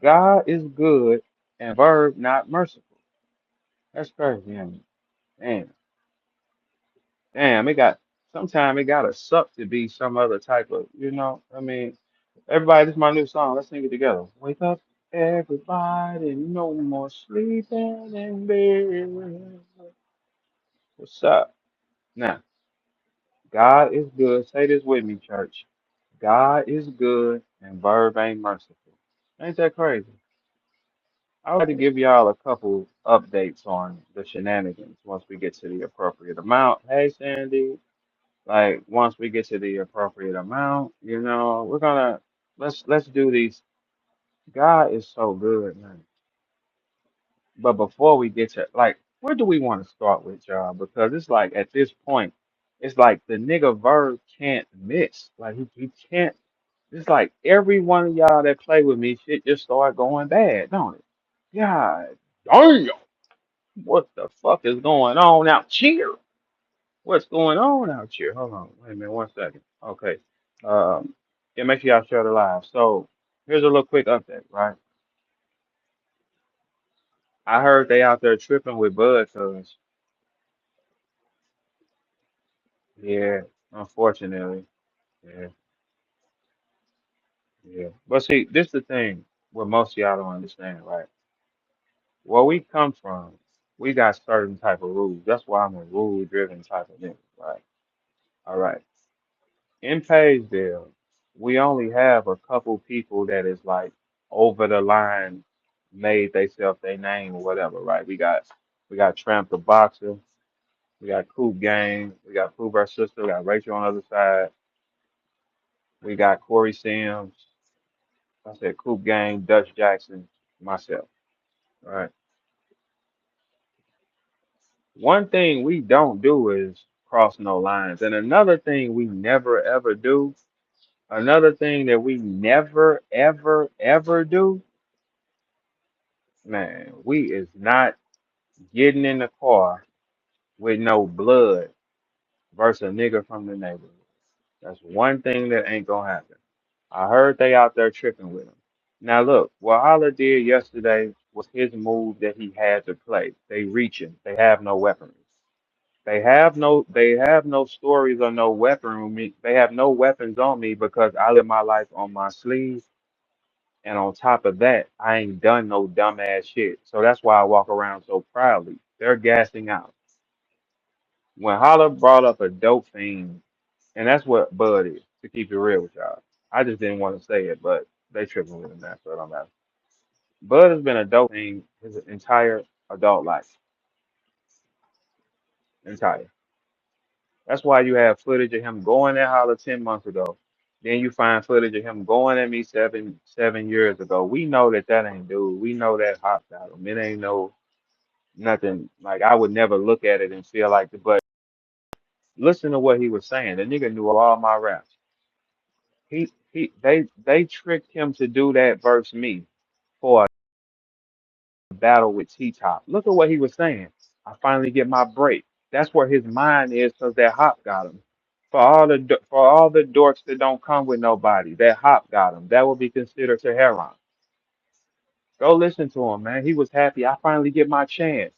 God is good and verb not merciful. That's crazy, ain't it? Damn, damn, it got sometimes it gotta suck to be some other type of, I mean, everybody, this is my new song. Let's sing it together. Wake up, everybody, no more sleeping in bed. What's up? Now, God is good. Say this with me, church. God is good and verb ain't merciful. Ain't that crazy? I would like to give y'all a couple updates on the shenanigans once we get to the appropriate amount. Hey, Sandy. Like once we get to the appropriate amount, we're gonna let's do these. God is so good, man. But before we get to like, where do we want to start with, y'all? Because it's like at this point, it's like the nigga verb can't miss. Like he can't. It's like every one of y'all that play with me, shit just start going bad, don't it? God damn, what the fuck is going on out here? What's going on out here? Hold on, wait a minute, 1 second. Okay. Um, yeah, make sure y'all share the live. So here's a little quick update, right? I heard they out there tripping with Bud, cause yeah, unfortunately, yeah, yeah. But see, this the thing what most of y'all don't understand, right? Where we come from, we got certain type of rules. That's why I'm a rule driven type of nigga, right? All right. In Paysville, we only have a couple people that is like over the line, made theyself their name or whatever, right? We got Tramp the Boxer, we got Coop Gang, we got Pooh our sister, we got Rachel on the other side, we got Corey Sims, I said Coop Gang, Dutch Jackson, myself. Right. One thing we don't do is cross no lines. And another thing we never ever do, another thing that we never ever ever do, man, we is not getting in the car with no blood versus a nigga from the neighborhood. That's one thing that ain't gonna happen. I heard they out there tripping with him. Now look, what Holla did yesterday was his move that he had to play. They reaching. They have no weaponry. They have no stories or no weapon on me. They have no weapons on me because I live my life on my sleeve. And on top of that, I ain't done no dumbass shit. So that's why I walk around so proudly. They're gassing out. When Holla brought up a dope fiend, and that's what Bud is, to keep it real with y'all. I just didn't want to say it, but they tripping with him now, so it don't matter. Bud has been a dope fiend his entire adult life. Entire. That's why you have footage of him going at Holla 10 months ago. Then you find footage of him going at me seven years ago. We know that that ain't dude. We know that hot got him. It ain't no nothing. Like I would never look at it and feel like the. But listen to what he was saying. The nigga knew all my raps. They tricked him to do that versus me for a battle with T-Top. Look at what he was saying. I finally get my break. That's where his mind is because that hop got him. For all the dorks that don't come with nobody, that hop got him. That would be considered to heron. Go listen to him, man. He was happy. I finally get my chance.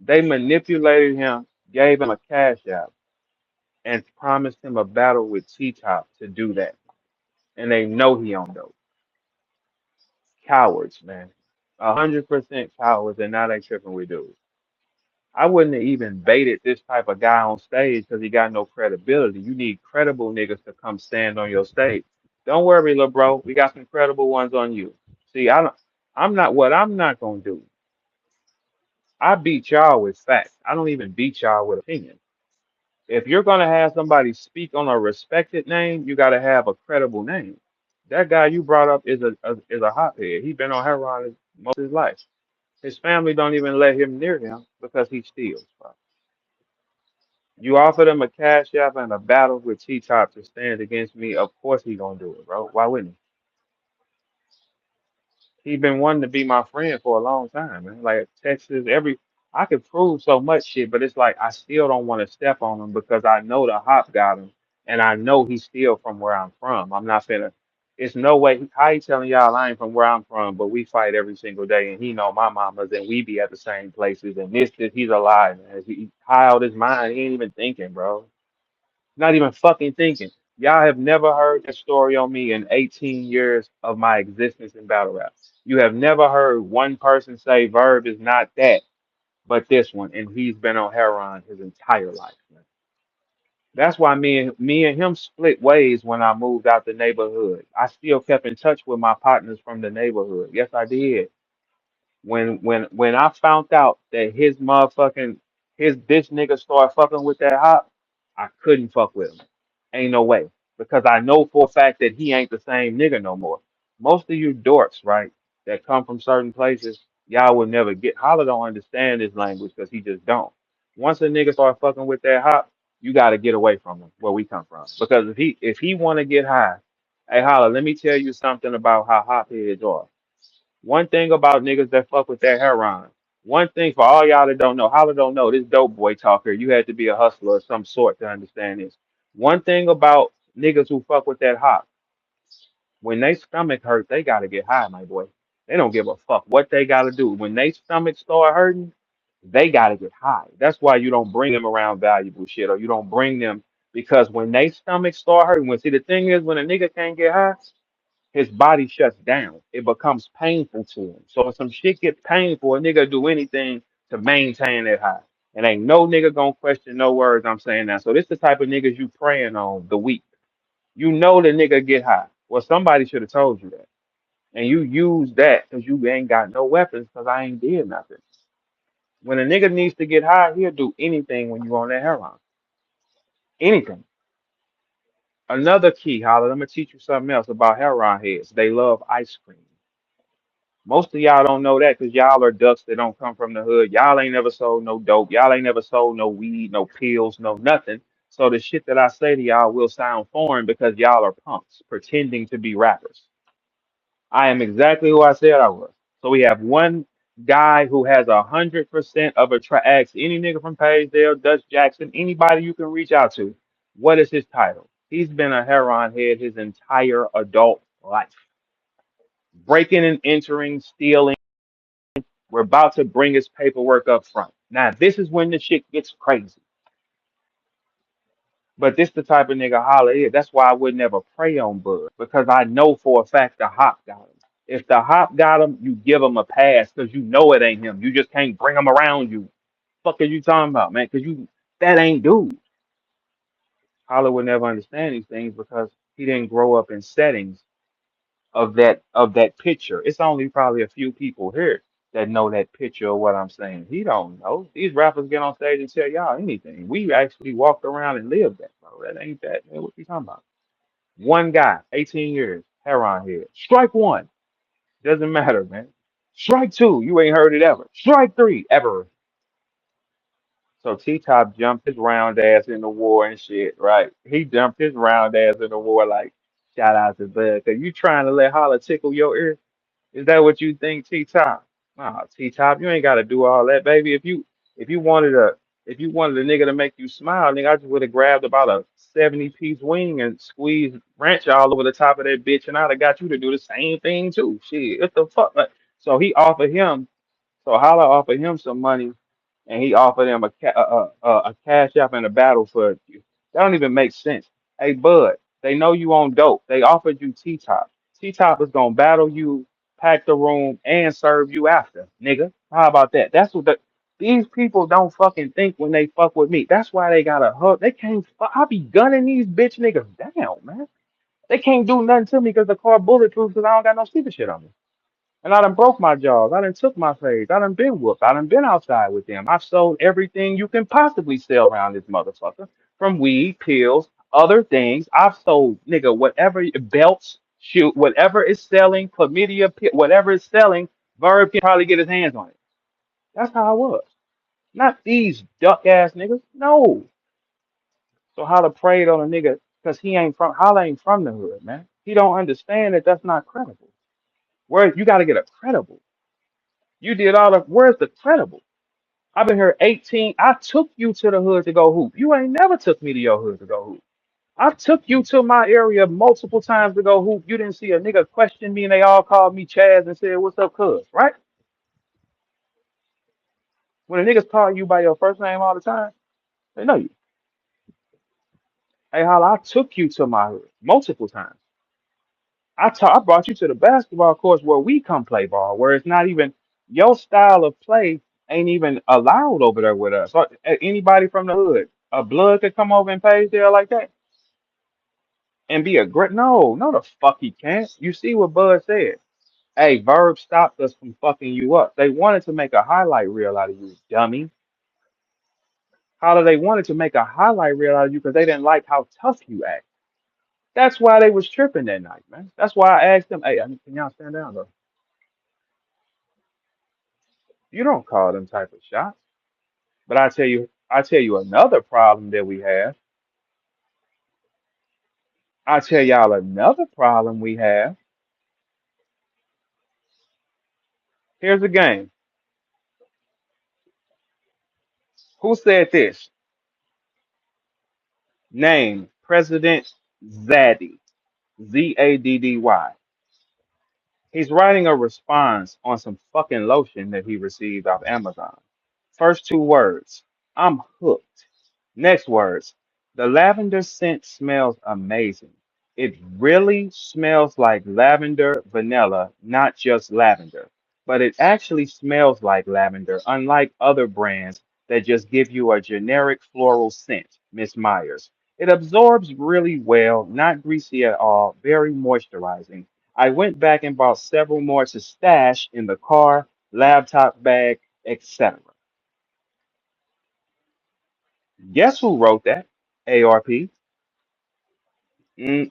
They manipulated him, gave him a cash out, and promised him a battle with T-Top to do that. And they know he on dope. Cowards, man. 100% cowards, and now they tripping with dudes. I wouldn't have even baited this type of guy on stage because he got no credibility. You need credible niggas to come stand on your stage. Don't worry, little bro. We got some credible ones on you. See, I'm not gonna do. I beat y'all with facts. I don't even beat y'all with opinion. If you're gonna have somebody speak on a respected name, you gotta have a credible name. That guy you brought up is a hothead. He been on heroin most of his life. His family don't even let him near him because he steals. Bro. You offer him a cash app and a battle with T Top to stand against me, of course he gonna do it, bro. Why wouldn't he? He been wanting to be my friend for a long time, man. Like Texas, I could prove so much shit, but it's like I still don't want to step on him because I know the hop got him, and I know he's still from where I'm from. I'm not finna. It's no way. How he telling y'all I ain't from where I'm from, but we fight every single day, and he know my mamas, and we be at the same places, and this he's alive, man. He high out his mind. He ain't even thinking, bro. Not even fucking thinking. Y'all have never heard the story on me in 18 years of my existence in battle rap. You have never heard one person say Verb is not that, but this one, and he's been on heroin his entire life. Man. That's why me and him split ways when I moved out the neighborhood. I still kept in touch with my partners from the neighborhood. Yes, I did. When I found out that his this nigga started fucking with that hop, I couldn't fuck with him. Ain't no way. Because I know for a fact that he ain't the same nigga no more. Most of you dorks, right, that come from certain places, y'all will never get Holla don't understand this language because he just don't. Once a nigga start fucking with that hop, you gotta get away from him where we come from. Because if he wanna get high, hey Holla, let me tell you something about how hop heads are. One thing about niggas that fuck with that heroin. One thing for all y'all that don't know, Holla don't know, this dope boy talk here. You had to be a hustler of some sort to understand this. One thing about niggas who fuck with that hop, when they stomach hurt, they gotta get high, my boy. They don't give a fuck what they gotta do. When they stomach start hurting, they gotta get high. That's why you don't bring them around valuable shit, or you don't bring them because when they stomach start hurting, when see the thing is when a nigga can't get high, his body shuts down. It becomes painful to him. So if some shit get painful, a nigga do anything to maintain that high. And ain't no nigga gonna question no words I'm saying now. So this the type of niggas you praying on the weak. You know the nigga get high. Well, somebody should have told you that. And you use that because you ain't got no weapons because I ain't did nothing. When a nigga needs to get high, he'll do anything when you on that heroin. Anything. Another key, Holly, I'm gonna teach you something else about heroin heads. They love ice cream. Most of y'all don't know that because y'all are ducks that don't come from the hood. Y'all ain't never sold no dope. Y'all ain't never sold no weed, no pills, no nothing. So the shit that I say to y'all will sound foreign because y'all are punks pretending to be rappers. I am exactly who I said I was. So we have one guy who has 100% of a track. Ask any nigga from Paysdale, Dutch Jackson, anybody you can reach out to. What is his title? He's been a heroin head his entire adult life. Breaking and entering, stealing. We're about to bring his paperwork up front. Now, this is when the shit gets crazy. But this the type of nigga Holla is. That's why I would never prey on Bud. Because I know for a fact the hop got him. If the hop got him, you give him a pass because you know it ain't him. You just can't bring him around you. Fuck are you talking about, man? Because you that ain't dude. Holla would never understand these things because he didn't grow up in settings of that picture. It's only probably a few people here that know that picture of what I'm saying. He don't know. These rappers get on stage and tell y'all anything. We actually walked around and lived that, bro. That ain't that, man. What you talking about? One guy, 18 years, heroin head. Strike one. Doesn't matter, man. Strike two. You ain't heard it ever. Strike three. Ever. So T-Top jumped his round ass in the war and shit, right? He jumped his round ass in the war like, shout out to Bud. Cause you trying to let Holla tickle your ear? Is that what you think, T-Top? Nah, T-Top, you ain't got to do all that, baby. If you wanted a nigga to make you smile, nigga, I just would have grabbed about a 70-piece wing and squeezed ranch all over the top of that bitch, and I'd have got you to do the same thing too. Shit, what the fuck? Like, so he offered him, so Holla offered him some money and he offered him a cash app and a battle for you. That don't even make sense. Hey, Bud, they know you on dope. They offered you T-Top. T-Top is gonna battle you, pack the room, and serve you after, nigga. How about that? That's what these people don't fucking think when they fuck with me. That's why they got a hug. They can't. I be gunning these bitch niggas down, man. They can't do nothing to me because the car bulletproof because I don't got no stupid shit on me. And I done broke my jaws. I done took my face. I done been whooped. I done been outside with them. I've sold everything you can possibly sell around this motherfucker. From weed, pills, other things. I've sold, nigga, whatever belts, shoot, whatever is selling, chlamydia, whatever is selling, Verb can probably get his hands on it. That's how I was. Not these duck ass niggas. No. So Holla preyed on a nigga because Holla ain't from the hood, man. He don't understand that that's not credible. Where you got to get a credible. You did all the. Where's the credible? I've been here 18. I took you to the hood to go hoop. You ain't never took me to your hood to go hoop. I took you to my area multiple times ago. Who you didn't see a nigga question me and they all called me Chaz and said, "What's up, cuz?" Right? When the niggas call you by your first name all the time, they know you. Hey, holla, I took you to my hood multiple times. I brought you to the basketball courts where we come play ball, where it's not even your style of play ain't even allowed over there with us. Anybody from the hood, a blood could come over and pay there like that and be a great. No, no, the fuck he can't. You see what Bud said? Hey, Verb stopped us from fucking you up. They wanted to make a highlight reel out of you, dummy. How they wanted to make a highlight reel out of you because they didn't like how tough you act. That's why they was tripping that night, man. That's why I asked them, hey, can y'all stand down though? You don't call them type of shots. But I tell you another problem that we have. I tell y'all another problem we have. Here's a game. Who said this? Name President Zaddy. Zaddy. He's writing a response on some fucking lotion that he received off Amazon. First two words, I'm hooked. Next words, the lavender scent smells amazing. It really smells like lavender vanilla, not just lavender. But it actually smells like lavender, unlike other brands that just give you a generic floral scent, Miss Myers. It absorbs really well, not greasy at all, very moisturizing. I went back and bought several more to stash in the car, laptop bag, etc. Guess who wrote that? ARP.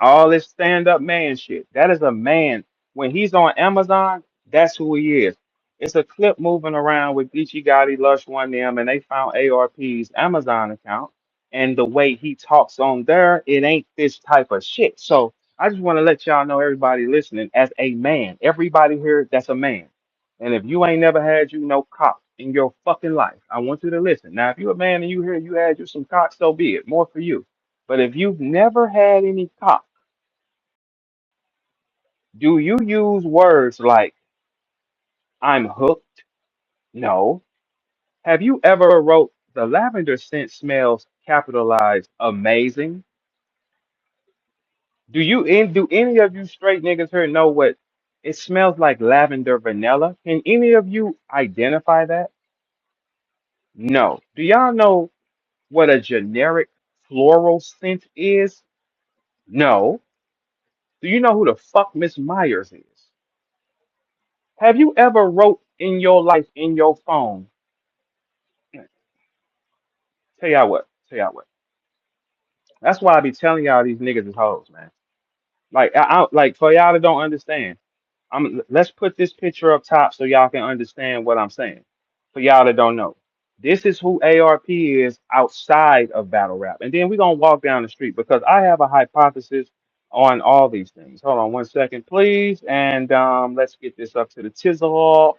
All this stand-up man shit. That is a man. When he's on Amazon, that's who he is. It's a clip moving around with Geechee Gotti, Lush One them, and they found ARP's Amazon account. And the way he talks on there, it ain't this type of shit. So I just want to let y'all know, everybody listening, as a man, everybody here that's a man. And if you ain't never had you no cock in your fucking life, I want you to listen. Now, if you a man and you hear you had you some cock, so be it. More for you. But if you've never had any cock, do you use words like I'm hooked? No. Have you ever wrote the lavender scent smells capitalized amazing? Do any of you straight niggas here know what it smells like lavender vanilla? Can any of you identify that? No. Do y'all know what a generic floral scent is? No. Do you know who the fuck Miss Myers is? Have you ever wrote in your life in your phone? Tell y'all what. That's why I be telling y'all these niggas is hoes, man. Like like for y'all that don't understand. Let's put this picture up top so y'all can understand what I'm saying. For y'all that don't know. This is who ARP is outside of battle rap. And then we're gonna walk down the street because I have a hypothesis on all these things. Hold on one second, please. And let's get this up to the tizzle.